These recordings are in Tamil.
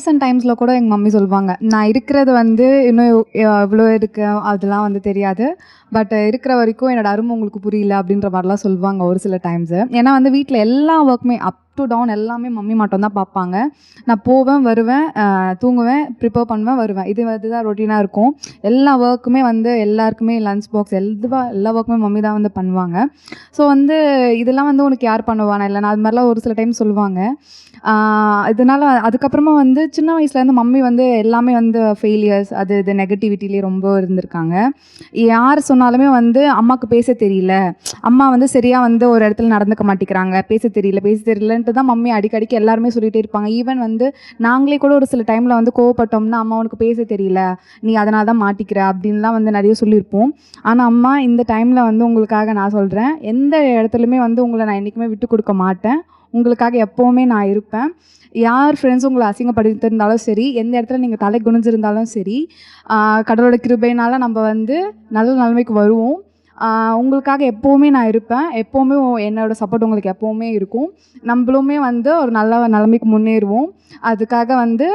ரீசெண்ட் டைம்ஸில் கூட எங்கள் மம்மி சொல்லுவாங்க, நான் இருக்கிறது வந்து இன்னும் எவ்வளோ இருக்கு அதெல்லாம் வந்து தெரியாது. பட் இருக்கிற வரைக்கும் என்னோட அருமை உங்களுக்கு புரியல அப்படின்ற மாதிரிலாம் சொல்லுவாங்க ஒரு சில டைம்ஸு. ஏன்னா வந்து வீட்டில் எல்லா ஒர்க்குமே அப் டு டவுன் எல்லாமே மம்மி மட்டும் தான் பார்ப்பாங்க. நான் போவேன், வருவேன், தூங்குவேன், ப்ரிப்பேர் பண்ணுவேன், வருவேன். இதுதான் ரொட்டீனாக இருக்கும். எல்லா ஒர்க்குமே வந்து எல்லாருக்குமே லஞ்ச் பாக்ஸ் எல்லா ஒர்க்குமே மம்மி தான் வந்து பண்ணுவாங்க. ஸோ வந்து இதெல்லாம் வந்து உனக்கு யார் பண்ணுவானா இல்லை நான் அது மாதிரிலாம் ஒரு சில டைம் சொல்லுவாங்க. இதனால் அதுக்கப்புறமா வந்து சின்ன வயசுலேருந்து மம்மி வந்து எல்லாமே வந்து ஃபெயிலியர்ஸ் அது இது நெகட்டிவிட்டிலே ரொம்ப இருந்திருக்காங்க. யார் சொன்னாலுமே வந்து அம்மாவுக்கு பேச தெரியல, அம்மா வந்து சரியாக வந்து ஒரு இடத்துல நடந்துக்க மாட்டேங்கிறாங்க, பேச தெரியலன்ட்டு தான் மம்மி அடிக்கடிக்கு எல்லாருமே சொல்லிகிட்டே இருப்பாங்க. ஈவன் வந்து நாங்களே கூட ஒரு சில டைமில் வந்து கோவப்பட்டோம்னா, அம்மா உனக்கு பேச தெரியல, நீ அதனால தான் மாட்டிக்கிற அப்படின்லாம் வந்து நிறைய சொல்லியிருப்போம். ஆனால் அம்மா இந்த டைமில் வந்து உங்களுக்காக நான் சொல்கிறேன், எந்த இடத்துலையுமே வந்து உங்களை நான் என்றைக்குமே விட்டு கொடுக்க மாட்டேன். உங்களுக்காக எப்போவுமே நான் இருப்பேன். யார் ஃப்ரெண்ட்ஸ் உங்களை அசிங்கப்படுத்தியிருந்தாலும் சரி, எந்த இடத்துல நீங்கள் தலை குனிஞ்சிருந்தாலும் சரி, கடவுளோட கிருபையினால் நம்ம வந்து நல்ல நிலைமைக்கு வருவோம். உங்களுக்காக எப்போவுமே நான் இருப்பேன். எப்போவுமே என்னோடய சப்போர்ட் உங்களுக்கு எப்போவுமே இருக்கும். நம்மளுமே வந்து ஒரு நல்ல நிலைமைக்கு முன்னேறுவோம். அதுக்காக வந்து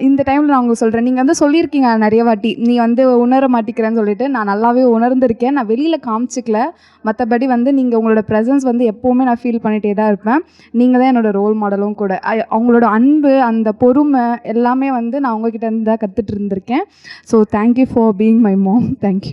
இந்த டைமில் நான் உங்களுக்கு சொல்கிறேன், நீங்கள் வந்து சொல்லியிருக்கீங்க நிறைய வாட்டி, நீ வந்து உணர மாட்டேங்கிறேன்னு சொல்லிட்டு. நான் நல்லாவே உணர்ந்திருக்கேன். நான் வெளியில் காமிச்சிக்கல. மற்றபடி வந்து நீங்கள் உங்களோட ப்ரெசன்ஸ் வந்து எப்போவுமே நான் ஃபீல் பண்ணிகிட்டே தான் இருப்பேன். நீங்கள் தான் என்னோடய ரோல் மாடலும் கூட. அவங்களோட அன்பு, அந்த பொறுமை எல்லாமே வந்து நான் உங்ககிட்ட இருந்து தான் கற்றுட்டு இருந்திருக்கேன். So thank you for being my mom. Thank you.